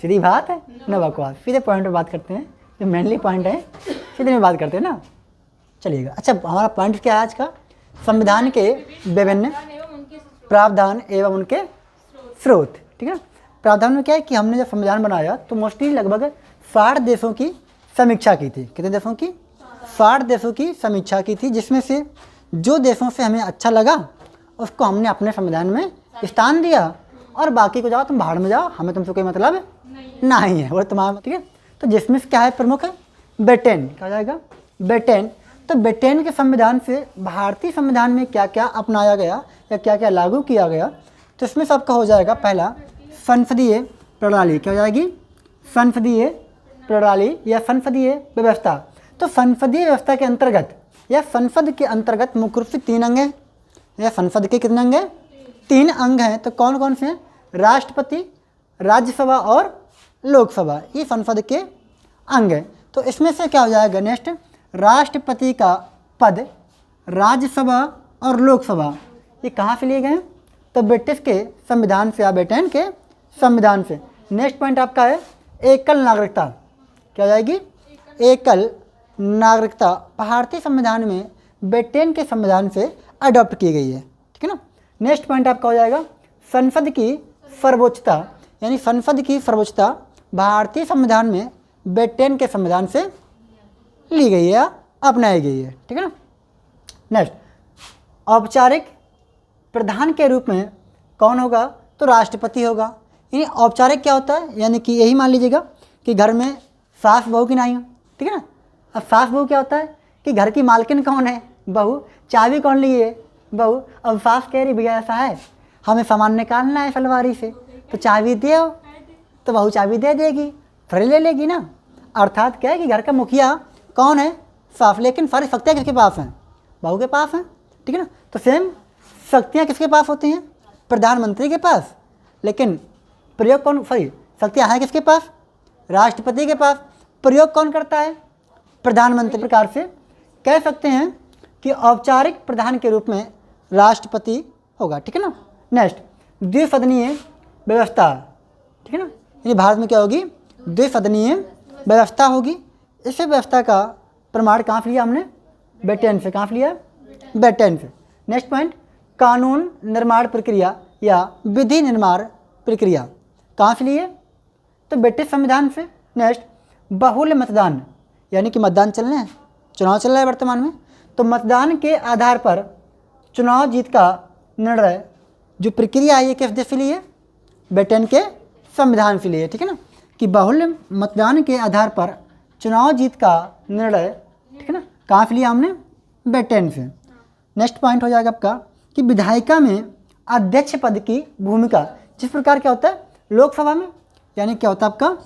सीधी बात है, न बकवास। सीधे पॉइंट पर बात करते हैं, जो मेनली पॉइंट है सीधे में बात करते हैं ना। चलिएगा, अच्छा हमारा पॉइंट क्या है आज का? संविधान के विभिन्न प्रावधान एवं उनके स्रोत। ठीक है ना। प्रावधान में क्या है कि हमने जब संविधान बनाया तो मोस्टली लगभग 60 देशों की समीक्षा की थी। कितने देशों की? 60 देशों की समीक्षा की थी, जिसमें से जो देशों से हमें अच्छा लगा उसको हमने अपने संविधान में स्थान दिया, और बाकी को जाओ तुम बाहर में जाओ, हमें तुमसे कोई मतलब नहीं है, वो तुम्हारा। ठीक है। तो जिसमें क्या है प्रमुख है? ब्रिटेन। क्या हो जाएगा? ब्रिटेन। तो ब्रिटेन के संविधान से भारतीय संविधान में क्या क्या अपनाया गया या क्या क्या लागू किया गया, तो इसमें सबका हो जाएगा पहला संसदीय प्रणाली। क्या हो जाएगी? संसदीय प्रणाली या संसदीय व्यवस्था। तो संसदीय व्यवस्था के अंतर्गत या संसद के अंतर्गत मुख्य रूप से 3 अंग हैं, या संसद के कितने अंग हैं? 3 अंग हैं। तो कौन कौन से हैं? राष्ट्रपति, राज्यसभा और लोकसभा, ये संसद के अंग हैं। तो इसमें से क्या हो जाएगा नेक्स्ट? राष्ट्रपति का पद, राज्यसभा और लोकसभा ये कहाँ से लिए गए हैं? तो ब्रिटिश के संविधान से या ब्रिटेन के संविधान से। नेक्स्ट पॉइंट आपका है एकल नागरिकता। क्या हो जाएगी? एकल नागरिकता भारतीय संविधान में ब्रिटेन के संविधान से अडॉप्ट की गई है। ठीक है ना। नेक्स्ट पॉइंट आपका हो जाएगा संसद की सर्वोच्चता, यानी संसद की सर्वोच्चता भारतीय संविधान में ब्रिटेन के संविधान से ली गई है या अपनाई गई है। ठीक है ना। नेक्स्ट, औपचारिक प्रधान के रूप में कौन होगा? तो राष्ट्रपति होगा। यानी औपचारिक क्या होता है? यानी कि यही मान लीजिएगा कि घर में सास बहू की नहीं हो। ठीक है ना। अब सास बहू क्या होता है कि घर की मालकिन कौन है? बहू। चाबी कौन ली है? बहू। अब सास कह रही भैया ऐसा है, हमें सामान निकालना है फलवारी से, तो चाबी दे, तो बहू चाबी दे देगी, फिर ले लेगी ना। अर्थात क्या है कि घर का मुखिया कौन है? सास। लेकिन सारी शक्तियाँ किसके पास हैं? बहू के पास हैं। ठीक है ना। तो सेम शक्तियाँ किसके पास होती हैं? प्रधानमंत्री के पास। लेकिन प्रयोग कौन, सॉरी शक्तियाँ हैं किसके पास? राष्ट्रपति के पास। प्रयोग कौन करता है? प्रधानमंत्री। प्रकार से कह सकते हैं कि औपचारिक प्रधान के रूप में राष्ट्रपति होगा। ठीक है ना। नेक्स्ट, द्विसदनीय व्यवस्था। ठीक है ना। यानी भारत में क्या होगी? द्विसदनीय व्यवस्था होगी। इस व्यवस्था का प्रमाण कहाँ से लिया हमने? ब्रिटेन से। कहाँ से लिया? ब्रिटेन से। नेक्स्ट पॉइंट, कानून निर्माण प्रक्रिया या विधि निर्माण प्रक्रिया कहाँ से लिए? तो ब्रिटिश संविधान से। नेक्स्ट, बहुल मतदान, यानी कि मतदान चल रहे हैं, चुनाव चल रहा है वर्तमान में, तो मतदान के आधार पर चुनाव जीत का निर्णय जो प्रक्रिया है ये किस देश से ली है? ब्रिटेन के संविधान से लिए। ठीक है ना। कि बहुल मतदान के आधार पर चुनाव जीत का निर्णय, ठीक है ना, कहाँ से लिया हमने? ब्रिटेन से। नेक्स्ट पॉइंट हो जाएगा आपका कि विधायिका में अध्यक्ष पद की भूमिका, जिस प्रकार क्या होता है लोकसभा में, यानी क्या होता है आपका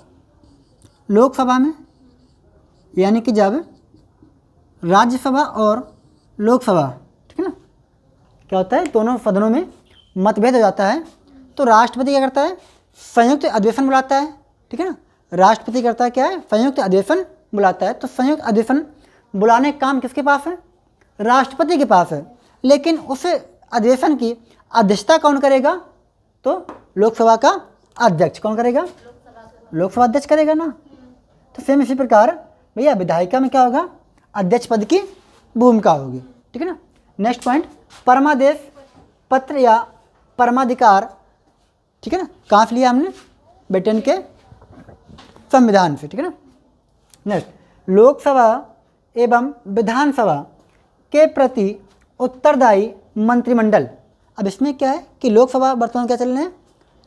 लोकसभा में, यानी कि जब राज्यसभा और लोकसभा, ठीक है ना, क्या होता है दोनों सदनों में मतभेद हो जाता है, तो राष्ट्रपति क्या करता है? संयुक्त अधिवेशन बुलाता है। ठीक है ना। राष्ट्रपति करता है क्या है? संयुक्त अधिवेशन बुलाता है। तो संयुक्त अधिवेशन बुलाने का काम किसके पास है? राष्ट्रपति के पास है। लेकिन उस अधिवेशन की अध्यक्षता कौन करेगा? तो लोकसभा का अध्यक्ष। कौन करेगा? लोकसभा अध्यक्ष करेगा ना। तो सेम इसी प्रकार भैया विधायिका में क्या होगा? अध्यक्ष पद की भूमिका होगी। ठीक है ना। नेक्स्ट पॉइंट, परमादेश पत्र या परमाधिकार, ठीक है ना, कहाँ से लिया हमने? ब्रिटेन के संविधान से। ठीक है ना। नेक्स्ट, लोकसभा एवं विधानसभा के प्रति उत्तरदायी मंत्रिमंडल। अब इसमें क्या है कि लोकसभा वर्तमान क्या चल रहे हैं?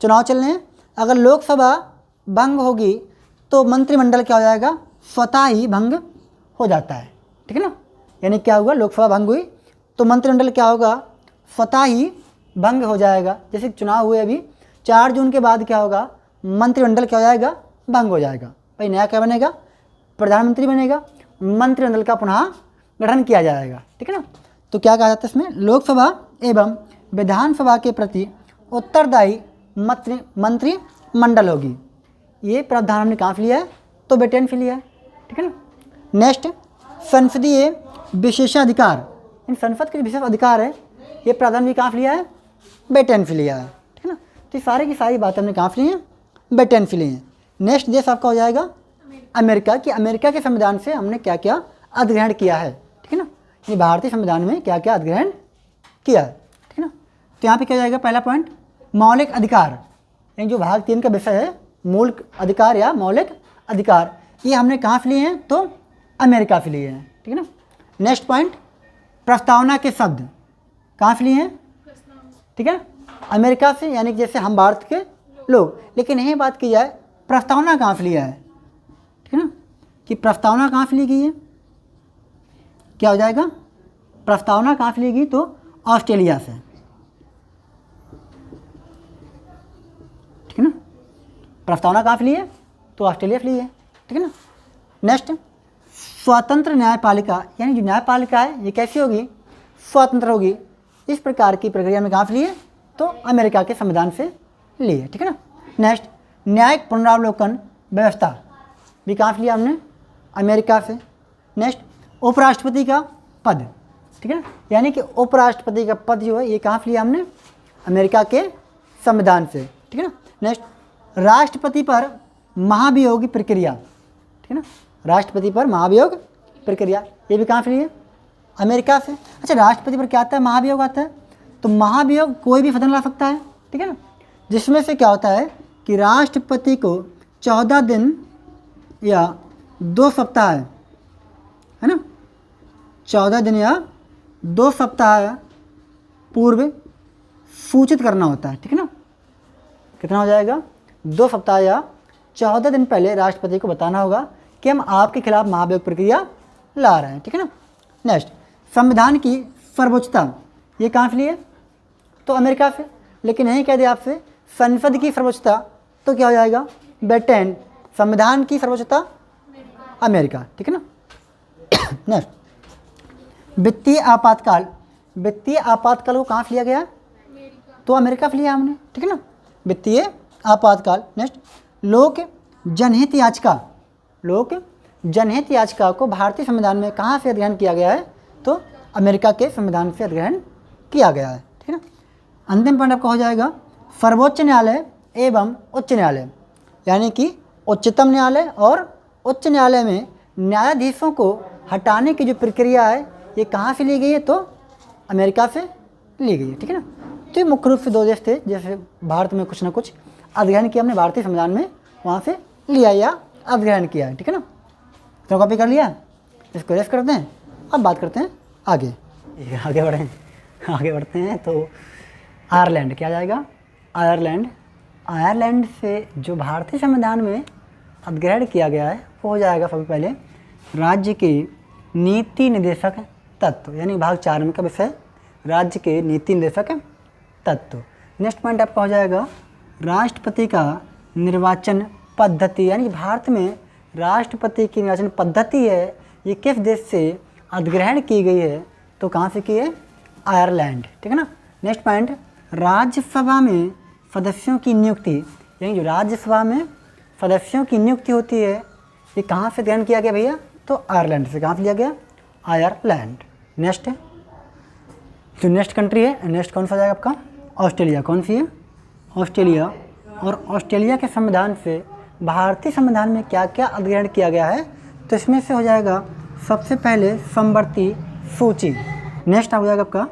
चुनाव चल रहे हैं। अगर लोकसभा भंग होगी तो मंत्रिमंडल क्या हो जाएगा? स्वतः ही भंग हो जाता है। ठीक है ना। यानी क्या होगा? लोकसभा भंग हुई तो मंत्रिमंडल क्या होगा? स्वतः ही भंग हो जाएगा। जैसे चुनाव हुए अभी 4 जून के बाद क्या होगा? मंत्रिमंडल क्या हो जाएगा? भंग हो जाएगा। भाई नया क्या बनेगा? प्रधानमंत्री बनेगा, मंत्रिमंडल का पुनः गठन किया जाएगा। ठीक है ना। तो क्या कहा जाता है इसमें? लोकसभा एवं विधानसभा के प्रति उत्तरदायी मंत्रिमंडल होगी। ये प्रावधान हमने कहाँ से लिया है? तो ब्रिटेन से लिया है। ठीक है ना। नेक्स्ट, संसदीय विशेषाधिकार, इन संसद के विशेष अधिकार है, ये प्रावधान भी कहाँ से लिया है? ब्रिटेन से लिया है। ठीक है ना। तो ये सारी की सारी बातें हमने कहाँ से ली हैं? ब्रिटेन से ली हैं। नेक्स्ट देश आपका हो जाएगा अमेरिका, कि अमेरिका के संविधान से हमने क्या क्या अधिग्रहण किया है, ठीक है ना, ये भारतीय संविधान में क्या क्या अधिग्रहण किया है, ठीक है ना। तो यहाँ पे क्या जाएगा, पहला पॉइंट मौलिक अधिकार, यानी जो भाग 3 का विषय है मूल अधिकार या मौलिक अधिकार, ये हमने कहाँ से लिए हैं, तो अमेरिका से लिए हैं, ठीक है ना। नेक्स्ट पॉइंट प्रस्तावना के शब्द कहाँ से लिए हैं, ठीक है, अमेरिका से, यानी कि जैसे हम भारत के लोग। लेकिन यही बात की जाए प्रस्तावना कहाँ से लिया है, ठीक है ना, कि प्रस्तावना कहाँ से ली गई है, क्या हो जाएगा, प्रस्तावना कहाँ से ली गई, तो ऑस्ट्रेलिया से, ठीक है ना। प्रस्तावना कहाँ से ली है, तो ऑस्ट्रेलिया से ली है, ठीक है ना। नेक्स्ट स्वतंत्र न्यायपालिका, यानी जो न्यायपालिका है ये कैसी होगी, स्वतंत्र होगी। इस प्रकार की प्रक्रिया में कहाँ से लिए, तो अमेरिका के संविधान से लिए, ठीक है ना। नेक्स्ट न्यायिक पुनरावलोकन व्यवस्था भी कहाँ से लिया हमने, अमेरिका से। नेक्स्ट उपराष्ट्रपति का पद, ठीक है ना, यानी कि उपराष्ट्रपति का पद जो है ये कहाँ से लिया हमने, अमेरिका के संविधान से, ठीक है ना। नेक्स्ट राष्ट्रपति पर महाभियोग प्रक्रिया, ठीक है ना, राष्ट्रपति पर महाभियोग प्रक्रिया, ये भी कहाँ से लिए, अमेरिका से। अच्छा, राष्ट्रपति पर क्या आता है, महाभियोग आता है। तो महाभियोग कोई भी सदन ला सकता है, ठीक है ना, जिसमें से क्या होता है कि राष्ट्रपति को 14 दिन या 2 सप्ताह है ना, 14 दिन या 2 सप्ताह पूर्व सूचित करना होता है, ठीक है ना। कितना हो जाएगा, 2 सप्ताह या 14 दिन पहले राष्ट्रपति को बताना होगा कि हम आपके खिलाफ महाभियोग प्रक्रिया ला रहे हैं, ठीक है ना। नेक्स्ट संविधान की सर्वोच्चता, ये कहाँ से लिए, तो अमेरिका से। लेकिन यही कह दिया आपसे संसद की सर्वोच्चता, तो क्या हो जाएगा, ब्रिटेन। संविधान की सर्वोच्चता अमेरिका, ठीक है ना। नेक्स्ट वित्तीय आपातकाल, वित्तीय आपातकाल को कहाँ से लिया गया, तो अमेरिका से लिया हमने, ठीक है ना, वित्तीय आपातकाल। नेक्स्ट लोक जनहित याचिका, लोक जनहित याचिका को भारतीय संविधान में कहाँ से अधिग्रहण किया गया है, तो अमेरिका के संविधान से अधिग्रहण किया गया है, ठीक है ना। अंतिम पॉइंट आपका हो जाएगा सर्वोच्च न्यायालय एवं उच्च न्यायालय, यानी कि उच्चतम न्यायालय और उच्च न्यायालय में न्यायाधीशों को हटाने की जो प्रक्रिया है ये कहाँ से ली गई है, तो अमेरिका से ली गई है, ठीक है ना। तो ये मुख्य रूप से 2 देश थे जैसे भारत में कुछ ना कुछ अधिग्रहण किया हमने भारतीय संविधान में, वहाँ से लिया या अधिग्रहण किया है, ठीक है ना। तो कॉपी कर लिया, इसको रेस्ट करते हैं, अब बात करते हैं आगे बढ़ते हैं। तो आयरलैंड क्या जाएगा, आयरलैंड, आयरलैंड से जो भारतीय संविधान में अधिग्रहण किया गया है वो हो जाएगा सबसे पहले राज्य के नीति निर्देशक तत्व, यानी भाग 4 में का विषय राज्य के नीति निर्देशक तत्व। नेक्स्ट पॉइंट आपका हो जाएगा राष्ट्रपति का निर्वाचन पद्धति, यानी भारत में राष्ट्रपति की निर्वाचन पद्धति है ये किस देश से अधिग्रहण की गई है, तो कहाँ से की है, आयरलैंड, ठीक है ना। नेक्स्ट पॉइंट राज्यसभा में सदस्यों की नियुक्ति, यानी जो राज्यसभा में सदस्यों की नियुक्ति होती है ये कहाँ से ग्रहण किया गया भैया, तो आयरलैंड से। कहाँ से लिया गया, आयरलैंड। नेक्स्ट जो नेक्स्ट कंट्री है, नेक्स्ट कौन सा आ जाएगा आपका, ऑस्ट्रेलिया। कौन सी है, ऑस्ट्रेलिया। और ऑस्ट्रेलिया के संविधान से भारतीय संविधान में क्या क्या अधिग्रहण किया गया है, तो इसमें से हो जाएगा सबसे पहले समवर्ती सूची। नेक्स्ट हो जाएगा आपका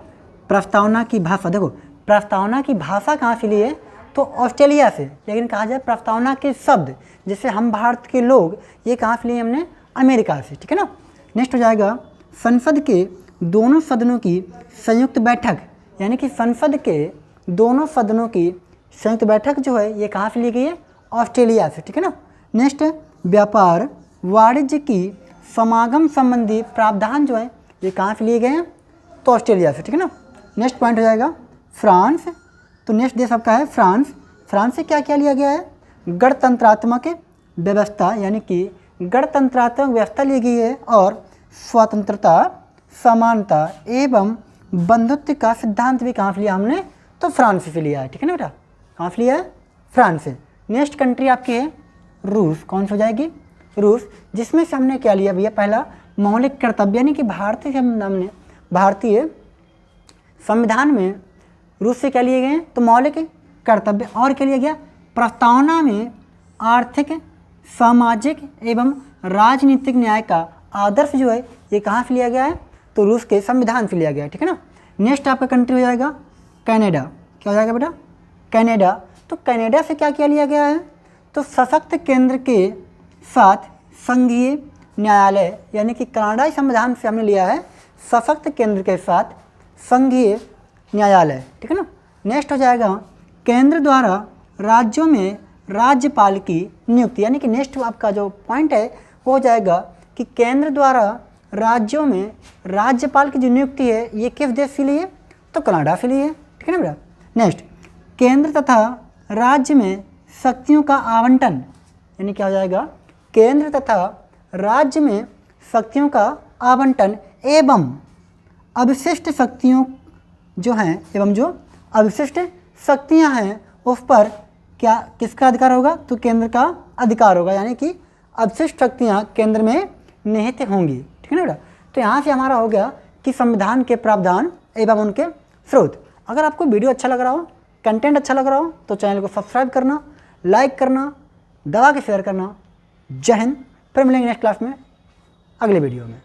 प्रस्तावना की भाषा। देखो प्रस्तावना की भाषा कहाँ से ली है, तो ऑस्ट्रेलिया से। लेकिन कहा जाए प्रस्तावना के शब्द जैसे हम भारत के लोग, ये कहाँ से लिए हमने, अमेरिका से, ठीक है ना। नेक्स्ट हो जाएगा संसद के दोनों सदनों की संयुक्त बैठक, यानी कि संसद के दोनों सदनों की संयुक्त बैठक जो है ये कहाँ से ली गई है, ऑस्ट्रेलिया से, ठीक है ना। नेक्स्ट व्यापार वाणिज्य की समागम संबंधी प्रावधान जो है ये कहाँ से लिए गए हैं, तो ऑस्ट्रेलिया से, ठीक है ना। नेक्स्ट पॉइंट हो जाएगा फ्रांस। तो नेक्स्ट देश आपका है फ्रांस। फ्रांस से क्या क्या लिया गया है, गणतंत्रात्मक व्यवस्था, यानी कि गणतंत्रात्मक व्यवस्था ली गई है और स्वतंत्रता, समानता एवं बंधुत्व का सिद्धांत भी कहाँ से लिया हमने, तो फ्रांस से लिया है, ठीक है ना बेटा। कहाँ से लिया है, फ्रांस से। नेक्स्ट कंट्री आपकी है रूस। कौन सी हो जाएगी, रूस, जिसमें से हमने क्या लिया भैया, पहला मौलिक कर्तव्य, यानी कि भारतीय संविधान में रूस से क्या लिए गए हैं, तो मौलिक कर्तव्य। और क्या लिया गया, प्रस्तावना में आर्थिक सामाजिक एवं राजनीतिक न्याय का आदर्श जो है ये कहाँ से लिया गया है, तो रूस के संविधान से लिया गया है, ठीक है ना। नेक्स्ट आपका कंट्री हो जाएगा कनाडा। क्या हो जाएगा बेटा, कनाडा। तो कनाडा से क्या क्या लिया गया है, तो सशक्त केंद्र के साथ संघीय न्यायालय, यानी कि कनाडाई संविधान से हमने लिया है सशक्त केंद्र के साथ संघीय न्यायालय, ठीक है ना। नेक्स्ट हो जाएगा केंद्र द्वारा राज्यों में राज्यपाल की नियुक्ति, यानी कि नेक्स्ट आपका जो पॉइंट है वो हो जाएगा कि केंद्र द्वारा राज्यों में राज्यपाल की जो नियुक्ति है ये किस देश से लिए, तो कनाडा से लिए, ठीक है ना बेटा। नेक्स्ट केंद्र तथा राज्य में शक्तियों का आवंटन, यानी क्या हो जाएगा, केंद्र तथा राज्य में शक्तियों का आवंटन एवं अवशिष्ट शक्तियों जो हैं, एवं जो अवशिष्ट शक्तियां हैं उस पर क्या किसका अधिकार होगा, तो केंद्र का अधिकार होगा, यानी कि अवशिष्ट शक्तियां केंद्र में निहित होंगी, ठीक है ना बेटा। तो यहाँ से हमारा हो गया कि संविधान के प्रावधान एवं उनके स्रोत। अगर आपको वीडियो अच्छा लग रहा हो, कंटेंट अच्छा लग रहा हो, तो चैनल को सब्सक्राइब करना, लाइक करना, दबा के शेयर करना। जय हिंद। फिर मिलेंगे नेक्स्ट क्लास में अगले वीडियो में।